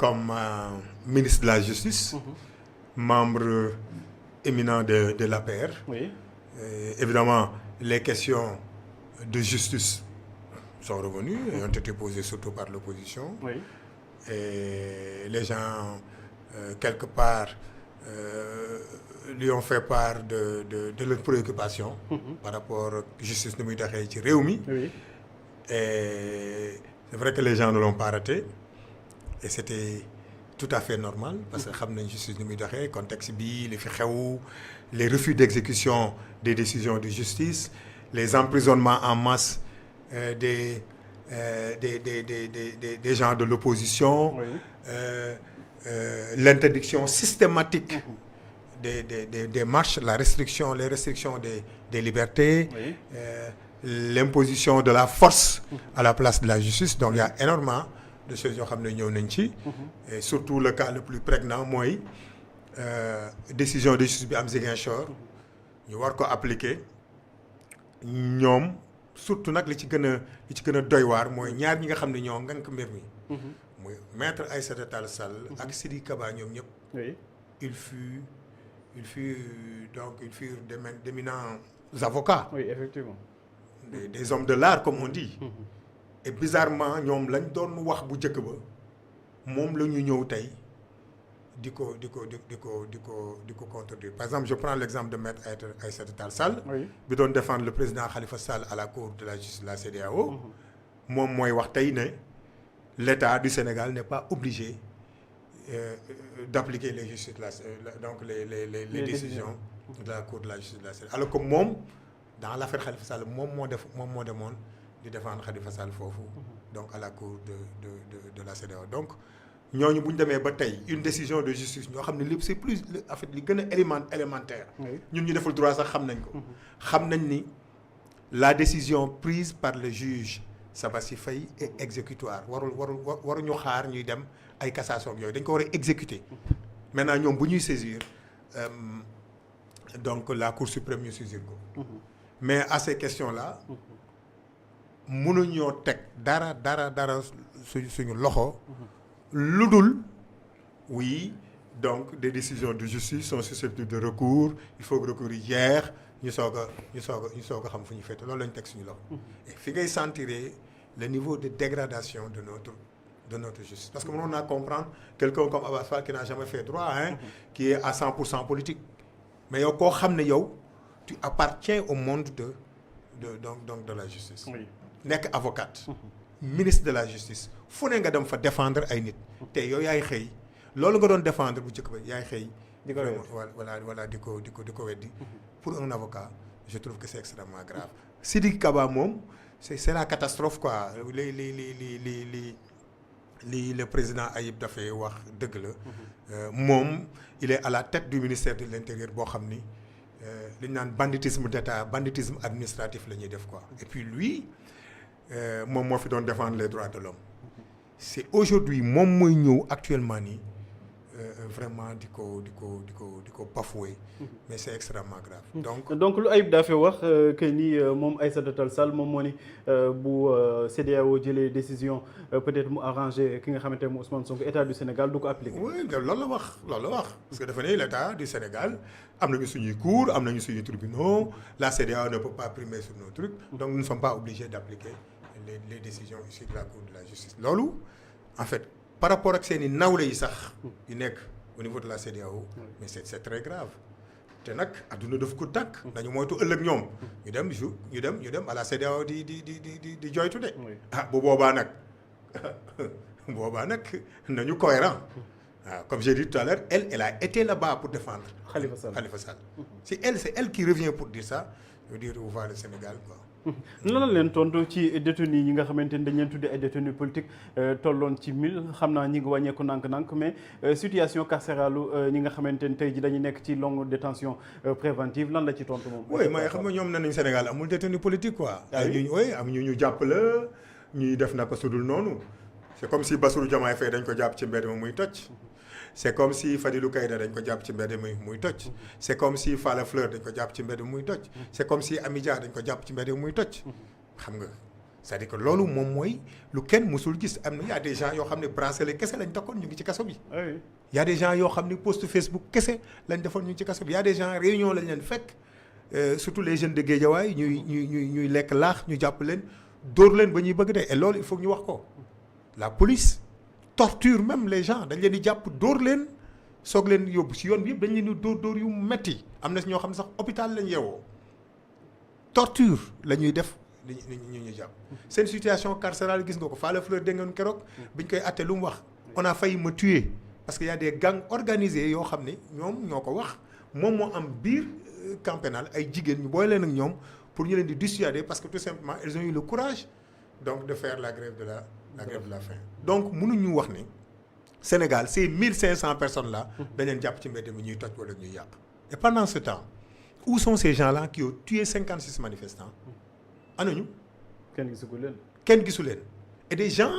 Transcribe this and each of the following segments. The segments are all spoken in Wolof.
comme ministre de la Justice, membre éminent de l'APR. Oui. Évidemment, les questions de justice sont revenues et ont été posées surtout par l'opposition. Oui. Et les gens, quelque part, lui ont fait part de leurs préoccupations par rapport à la justice de ci réew mi. Oui. Et c'est vrai que les gens ne l'ont pas raté. Et c'était tout à fait normal parce que xam nañ justice ni muy doxee contexte bi li fi xew les refus d'exécution des décisions de justice les emprisonnements en masse des gens de l'opposition. Oui. L'interdiction systématique des marches, les restrictions des libertés. Oui. L'imposition de la force à la place de la justice. Donc il y a énormément de choses yoo xam ne ñëw nañ ci. Et surtout le cas le plus prégnant mooy décision de justice bi am Ziguinchor ñu war ko appliquer ñoom surtout nag li ci gën a doy waar mooy ñaar ñi nga xam ne ñoo ngànk mbir mi. muy maître Aïssata Tall Sall ak Sidiki Kaba ñoom ñëpp. Oui. ils furent d'éminents avocats. Oui, effectivement. Des hommes de l'art comme on dit. Et bizarrement ñoom lañ doon wax bu njëkk ba moom la ñu ñëw tey di ko contredire. Par exemple, je prends l'exemple de maître Aïssata Tall Sall. Oui. bi doon défendre le président Khalifa Sall à la cour de la justice de la CEDEAO. moom mooy wax tey ne l'État du Sénégal n'est pas obligé d'appliquer les justices donc les décisions de la cour de la justice de la CEDEAO. Alors que moom dans l'affaire Khalifa Sall moom moo demoon di défendre Khalifa Sall foofu donc à la cour de la CEDEAO. Donc ñooñu bu ñu demee ba tey une décision de justice ñoo xam ne lépp c'est plus en fait li gën a élémentaire. ñun ñu deful droit sax xam nañ ko. xam nañ ni la décision prise par le juge Sabassy Faye est exécutoire waruñu xaar ñuy dem ay cassation ak yooyu dañ ko war a exécuter. Maintenant ñoom bu ñuy saisir donc la Cour suprême ñu saisir ko. Mais à ces questions-là. mënuñoo teg dara suñu loxo. lu dul oui donc des décisions de justice sont susceptibles de recours il faut que recours yi jeex ñu soog a xam fu ñu féete loolu lañu teg suñu loxo. Et fi ngay sentir le niveau de dégradation de notre justice parce que mënoon naa comprendre quelqu'un comme Abass Fall qui n'a jamais fait droit qui est à 100% politique mais yow koo xam ne yow tu appartiens au monde de la justice. Oui. nekk avocate. ministre de la justice fu ne nga dem fa défendre ay nit. te yow yaay xëy loolu nga doon défendre bu njëkk ba yaay xëy. di ko voilà di ko weddi. pour un avocat je trouve que c'est extrêmement grave. Sidiki Kaba moom c'est la catastrophe quoi li le président Ayib Daffé wax dëgg la. moom il est à la tête du ministère de l'intérieur boo xam ni li ñu naan banditisme d'État banditisme administratif la ñuy def quoi. Et puis lui. moom moo fi doon défendre les droits de l'homme c'est aujourd'hui moom mooy ñëw actuellement nii vraiment di ko bafouer mais c'est extrêmement grave. donc lu Ayib Daffé wax que ni moom Aïssata Tall Sall moom moo ni bu CEDEAO jëlee décision peut-être mu arrangé ki nga xamante ne mu Ousmane Sonko état du Sénégal du ko appliquer. oui loolu la wax parce que dafa ne l'état du Sénégal am nañu suñuy cours am nañu suñuy tribunaux la CEDEAO ne peut pas primer sur nos trucs donc nous ne sommes pas obligés d'appliquer les décisions issues de la cour de la justice. loolu en fait par rapport ak seen i nawle yi sax yu nekk au niveau de la CEDEAO mais c'est très grave te nag adduna daf ko tàkk dañu moytu ëllëg ñoom ñu dem à la CEDEAO di joytu de bu boobaa nag nañu cohérent waaw comme j'ai dit tout à l'heure elle a été là-bas pour défendre Khalifa Sall c'est elle qui revient pour dire ça je veux dire où va le Sénégal quoi. lan la leen tontu ci détenus yi nga xamante ni dañ leen tuddee ay détenus politiques tolloon ci 1000 xam naa ñi ngi wàññeeku nànk-nànk mais situation carcérale ñi nga xamante ni tey ji dañu nekk ci longue détention préventive lan la ci tontu moom. oui mais xam nga ñoom nee nañu Sénégal amul détenu politique quoi. am ñu jàpp la ñuy def naka sudul noonu c'est comme si Bassirou Diomaye Faye dañ ko jàpp ci mbedd ma muy toj. c'est comme si Fadilou Keïta dañ ko jàpp ci mbedd mi muy toj. c'est comme si Falla Fleur dañ ko jàpp ci mbedd mi muy toj. c'est comme si Amidia dañ ko jàpp ci mbedd mi muy toj. xam nga c'est-à-dire que loolu moom mooy lu kenn mësul gis am na y a des gens yoo xam ne bracelet kese lañ takkoon ñu ngi ci kaso bi. y a des gens yoo xam ne post Facebook kese lañ defoon ñu ngi ci kaso bi y a des gens réunion lañ leen fekk surtout les jeunes de Guédiawaye ñuy lekk laax ñu jàpp leen dóor leen ba ñuy bëgg dee et loolu il faut que ñu wax ko la police torture même les gens dañ leen di jàpp dóor leen soog leen yóbbu si yoon bi yëpp dañ leen di dóor yu metti am na si ñoo xam ne sax hôpital lañ yeewoo torture la ñuy def ñu jàpp seen situation carcérale gis nga ko Falla Fleur dégg ngeen keroog biñ koy atte lu mu wax on a failli me tuer parce que y a des gangs organisés yoo xam ne ñoom ñoo ko wax moom moo am biir camp pénal ay jigéen ñu booy leen ak ñoom pour ñu leen di dissuader parce que tout simplement ils ont eu le courage donc de faire la grève de la faim donc mënuñu wax ne Sénégal ces 1500 personnes là dañ leen jàpp ci mbedd mi ñuy toj wala ñuy yàq et pendant ce temps où sont ces gens-là qui ont tué 56 manifestants anañu kenn gisu leen et des gens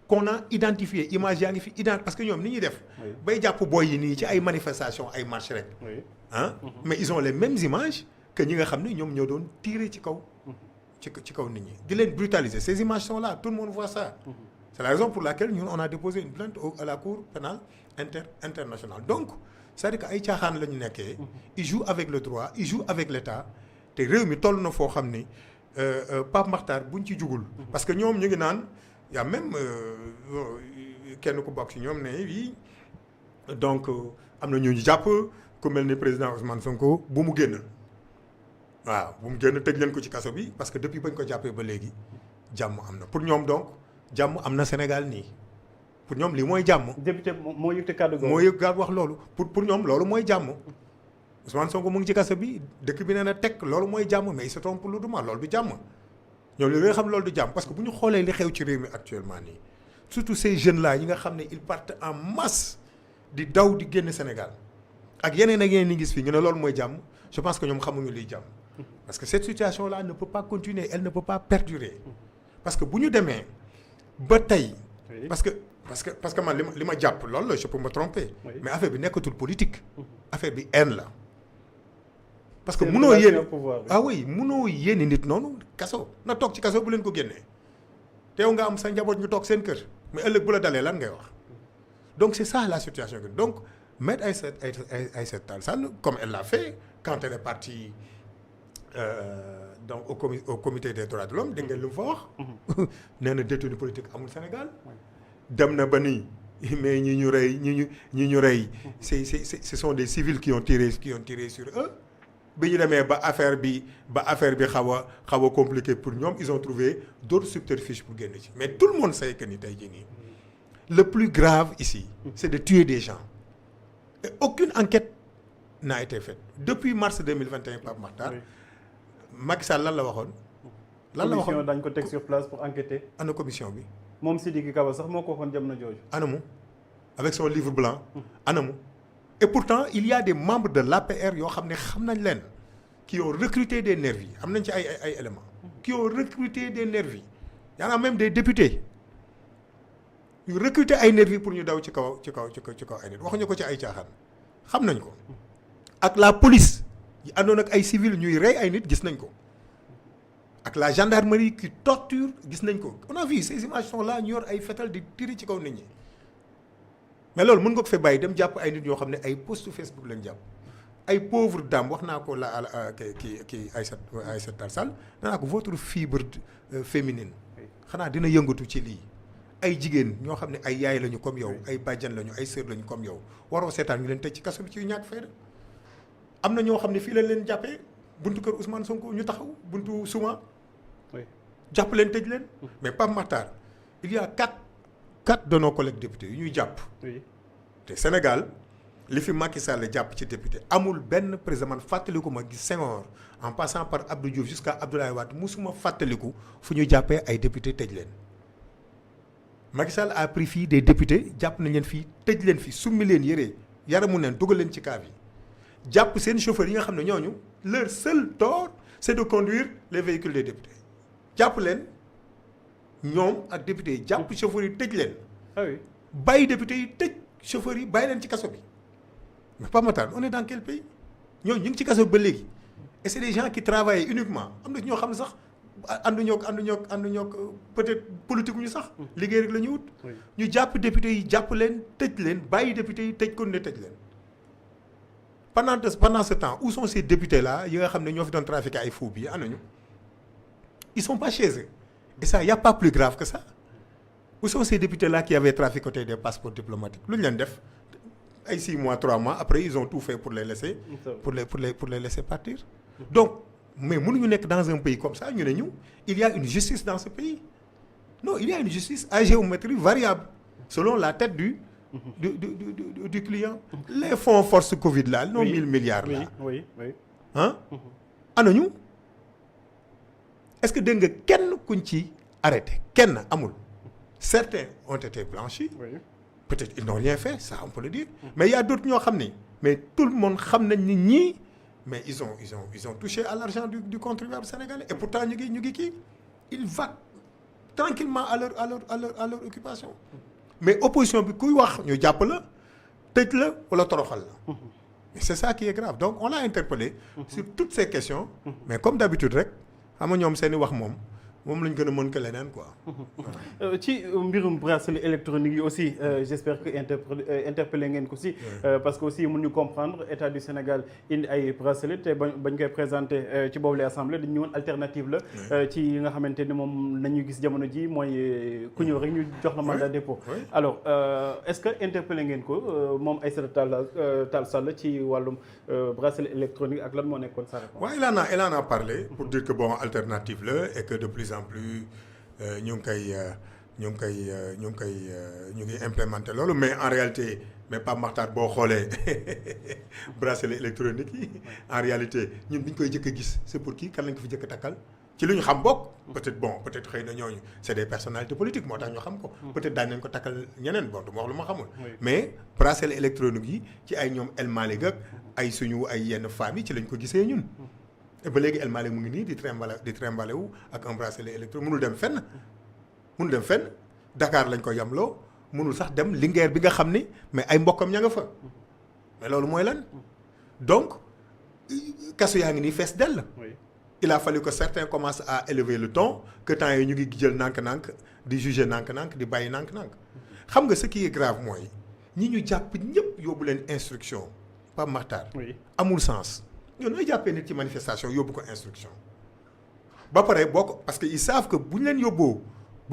qu'on a identifié image yaa ngi fi parce que ñoom ni ñuy def bay jàpp boy yi nii ci ay manifestations ay marches rek mais ils ont les mêmes images que ñi nga xam ne ñoom ñoo doon tirer ci kaw nit ñi di leen brutaliser ces images sont là tout le monde voit ça c'est la raison pour laquelle ñun on a déposé une plainte à la cour pénale internationale donc c'est-à-dire que ay caaxaan la ñu nekkee ils jouent avec le droit ils jouent avec l'État te réew mi toll na foo xam ni Pape Makhtar buñ ci jugul parce que ñoom ñu ngi naan y a même kenn ku bokk ci ñoom ne yi donc am na ñu jàpp ku mel ni président Ousmane Sonko bu mu génn waaw bu mu génn tëj leen ko ci kaso bi parce que depuis bañ ko jàppee ba léegi jàmm am na pour ñoom donc jàmm am na Sénégal nii pour ñoom lii mooy jàmm. député moo yëg te kàddu moo yëg wax loolu pour ñoom loolu mooy jàmm Ousmane Sonko mu ngi ci kaso bi dëkk bi nee na teg loolu mooy jàmm mais il se trompe lourdement loolu du jàmm ñoom li nga xam loolu du jàmm parce que bu ñu xoolee li xew ci réew mi actuellement nii surtout ces jeunes là yi nga xam ne ils partent en masse di daw di génn Sénégal ak yeneen ni gis fii ñu ne loolu mooy jàmm je pense que ñoom xamuñu liy jàmm parce que cette situation là ne peut pas continuer elle ne peut pas perdurer parce que bu ñu demee ba tey parce que man li ma jàpp loolu la je peux me tromper mais affaire bi nekkatul politique affaire bi haine la parce que munoo yéene nit noonu kaso na toog ci kaso bu leen ko génnee teew nga am sa njaboot ñu toog seen kër mais ëllëg bu la dalee lan ngay wax donc c'est ça la situation donc Maître Aïssata Tall Sall comme elle l'a fait quand elle est partie donc au comité des droits de l'homme dégg ngeen lu mu fa wax nee na détenu politique amul Sénégal dem na ba nii mais ñi ñu rey ce sont des civils qui ont tiré sur eux bi ñu demee ba affaire bi xaw a compliqué pour ñoom ils ont trouvé d'autres subterfuges pour génn ci mais tout le monde sait que ni tey jii nii le plus grave ici c'est de tuer des gens et aucune enquête n'a été faite depuis mars 2021 Pape Makhtar Macky Sall lan la waxoon commission dañ ko teg sur place pour enquêter ana commission bi moom Sidiki Kaba sax moo ko waxoon jamono jooju anamu avec son livre blanc anamu et pourtant il y a des membres de l'APR yoo xam ne xam nañ leen qui ont recruté des nervis am nañ ci ay éléments qui ont recruté des nervis y en a même des députés yu recruter ay nervis pour ñu daw ci kaw ay nit waxuñu ko ci ay caaxaan xam nañ ko ak la police yi àndoon ak ay civils ñuy rey ay nit gis nañ ko ak la gendarmerie qui torture gis nañ ko on a vu ces images sont là ñu yor ay fetal di tirer ci kaw nit ñi mais loolu mën nga ko fee bàyyi dem jàpp ay nit yoo xam ne ay post Facebook lañ jàpp ay pauvre dame wax naa ko kii Aïssata Tall Sall danaa ko votre fibre féminine xanaa dina yëngatu ci lii ay jigéen ñoo xam ne ay yaay lañu comme yow ay bàjjan lañu ay sœur lañu comme yow waroo seetaan ñu leen tëj ci kaso bi ci ñàkk fayda am na ñoo xam ne fii lañ leen jàppee buntu kër Ousmane Sonko ñu taxaw buntu Souma jàpp leen tëj leen mais Pape Makhtar il y a quatre de nos collègues députés yu ñuy jàpp te Sénégal li fi Macky Sall jàpp ci député amul benn président man fàttaliku ma gis Senghor en passant par Abdou Diouf jusqu'à Abdoulaye Wade musuma fàttaliku fu ñu jàppee ay député tëj leen Macky Sall a pris fii des députés jàpp nañ leen fii tëj leen fii summi leen yëree yaramu neen dugal leen ci cave yi jàpp seen chauffeurs yi nga xam ne ñooñu leur seul tort c'est de conduire les véhicules des députés jàpp leen ñoom ak députés yi jàpp chauffeurs yi tëj leen bàyyi députés yi tëj chauffeurs yi bàyyi leen ci kaso bi mais Pape Makhtar on est dans quel pays ñooñu ñu ngi ci kaso bi ba léegi et c'est des gens qui travaillent uniquement am na ñoo xam ne sax ànduñoo peut-être politique ñu sax. liggéey rek la ñu wut. ñu jàpp député yi jàpp leen tëj leen bàyyi député yi tëj kon ne tëj leen. pendant ce temps où sont ces députés là yi nga xam ne ñoo fi doon trafiquer ay faux billets anañu ils sont pas chez eux et ça y a pas plus grave que ça où sont ces députés là qui avaient traficoté des passeports diplomatiques lu ñu leen def ay 6 mois 3 mois après ils ont tout fait pour les laisser pour les laisser partir donc mais mënuñu nekk dans un pays comme ça ñu ne ñu il y a une justice dans ce pays non il y a une justice à géométrie variable selon la tête du client. Les fonds force Covid là, nos 1000 milliards là. Oui. Hein? Anañu est-ce que dégg nga kenn kuñ ci arrêté kenn amul. Certains ont été blanchis. Oui. Peut-être ils n'ont rien fait, ça on peut le dire. Mais il y a d'autres ñoo xam ni mais tout le monde xam nañ ni ñii mais ils ont touché à l'argent du contribuable sénégalais et pourtant ñu ngi kii ils vaquent tranquillement à leur occupation. Mais opposition bi kuy wax ñu jàpp la tëj la wala toroxal la. Mais c'est ça qui est grave donc on l'a interpellé. Sur toutes ces questions. Mais comme d'habitude rek xam nga ñoom seeni wax moom lañ gën a mën que leneen quoi. ci mbirum bracelet électronique yi aussi j'espère que interpellé ngeen ko si. parce que aussi mënuñu comprendre état du Sénégal indi ay bracelet te bañ koy présenté ci boobu la assemblée dañu ñëwoon alternative la. ci yi nga xamante ni moom nañu gis jamono ji mooy ku ñëw rek ñu jox la mandat dépôt. alors est-ce que interpellé ngeen ko moom Aïssata Tall Sall ci wàllum bracelet électronique ak lan moo nekkoon sa réponse. waaw il en a parlé pour dire que bon alternative la et que de plus en plus ñu ngi implémenter loolu mais en réalité mais Pape Makhtar boo xoolee bracelet électronique yi en réalité ñun bi ñu koy jëkk a gis c'est pour qui kan lañ ko fi jëkk a takkal ci lu ñu xam bokk peut-être xëy na ñooñu c'est des personnalités politiques moo tax ñu xam ko peut-être daañu nañ ko takkal ñeneen bon du ma wax lu ma xamul mais bracelet électronique yi ci ay ñoom El Malick ak ay suñu ay yenn femmes yi ci lañ ko gisee ñun et ba léegi El Malick mu ngi nii di trimbalé wu ak un bracelet électronique mënul dem fenn Dakar lañ ko yamloo mënul sax dem Linguère bi nga xam ni mais ay mbokkam ña nga fa mais loolu mooy lan donc kaso yaa ngi nii fees dell. Il a fallu que certains commencent à élever le ton que temps yi ñu ngi jël nànk-nànk di juger nànk-nànk di bàyyi nànk-nànk xam nga ce qui est grave mooy ñi ñu jàpp ñëpp yóbbu leen instruction Pape Makhtar. amul sens. ñoo nooy jàppee nit ci manifestation yóbbu ko instruction ba pare parce que ils savent que bu ñu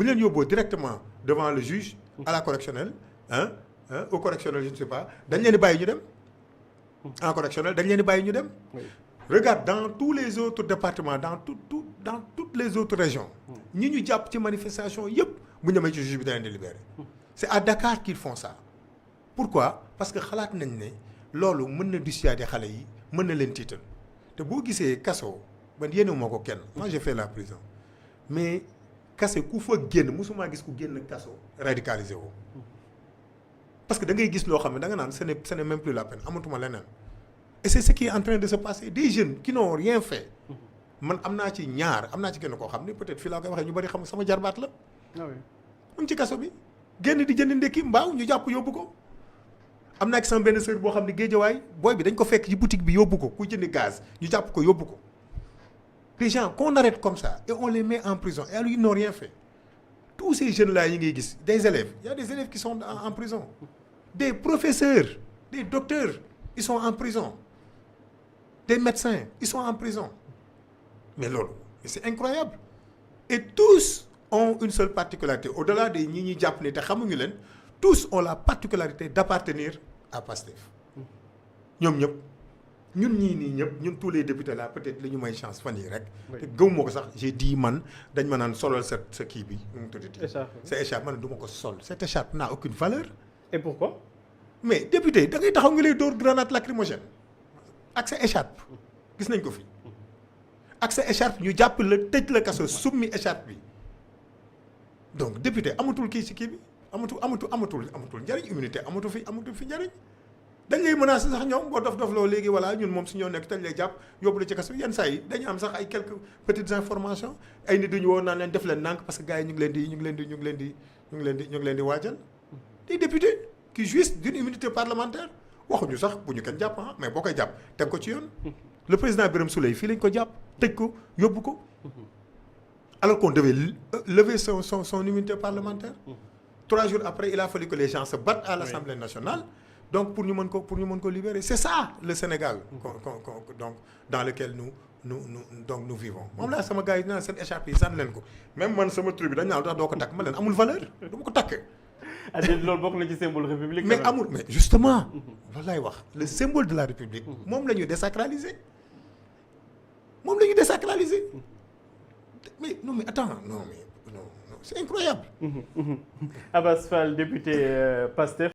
leen yóbboo directement devant le juge à la correctionnelle au correctionnel je ne sais pas dañ leen di bàyyi ñu dem en correctionnel dañ leen di bàyyi ñu dem regarde dans tous les autres départements dans toutes les autres régions ñi ñu jàpp ci manifestation yëpp bu ñu demee ci juge bi da leen di libérer c'est à Dakar qu'ils font ça pourquoi parce que xalaat nañ ne loolu mën na dissuader xale yi mën na leen tiital te boo gisee kaso man yéene moo ko kenn moi j'ai fait la prison mais kaso ku fa génn musuma gis ku génn kaso radicalisé woo parce que da ngay gis loo xam ne da nga naan ce n'est même plus la peine amatuma leneen et c'est ce qui est en train de se passer des jeunes qui n'ont rien fait man am naa ci kenn koo xam ne peut-être fii laa koy waxee ñu bari xam sama jarbaat la mu ngi ci kaso bi génn di jënd ndekki mbaaw ñu jàpp yóbbu ko am naa ci sama benn sœur boo xam ne géejawaay booy bi dañ ko fekk ci boutique bi yóbbu ko ku jënd gaz ñu jàpp ko yóbbu ko les gens qu'on arrête comme ça et on les met en prison et alors ils n'ont rien fait tous ces jeunes là yi ngay gis des élèves il y a des élèves qui sont en prison des professeurs des docteurs ils sont en prison des médecins ils sont en prison mais loolu c'est incroyable et tous ont une seule particularité au-delà de ñi ñuy jàpp ni te xamuñu leen tous ont la particularité d'appartenir à Pastef ñoom ñëpp ñun ñii nii ñëpp ñun tous les députés là peut-être li ñu may chance fan yii rek te gëwuma ko sax j'ai dit man dañ ma naan solal sa kii bi nu mu tuddati sa écharpe man du ma ko sol cette écharpe n'a aucune valeur et pourquoi mais député da ngay taxaw nga lay dóor grenade lacrymogène ak sa écharpe gis nañ ko fi ak sa écharpe ñu jàpp la tëj la kaso summi écharpe bi donc député amatul kii ci kii bi amatul njariñ immunité amatul fi njariñ dañ lay menacer sax ñoom boo dof loo léegi voilà ñun moom su ñoo nekk dañ lay jàpp yóbbu la ci kaso yenn saa yi dañu am sax ay quelques petites informations ay nit duñu woo naan leen def leen nànk parce que gars yi ñu ngi leen di waajal des députés qui jouissent d'une immunité parlementaire waxuñu sax bu ñu kenn jàpp mais boo koy jàpp teg ko ci yoon le président Birame Souleye fii lañ ko jàpp tëj ko yóbbu ko alors qu'on devait lever son immunité parlementaire. 3 jours après il a fallu que les gens se battent à l'Assemblée nationale. Donc pour ñu mën ko libérer c'est ça le Sénégal. donc dans lequel nous vivons. moom laa sama gars yi dinaa seen échappé yi sànni leen ko même man sama truc bi dañ naan tax doo ko takk ma leen amul valeur du ma ko takk. loolu bokk na ci symbole république. mais amul mais justement. loolu laay wax le symbole de la république. moom la ñuy désacraliser. mais attends non c'est incroyable. Abass Fall député Pastef.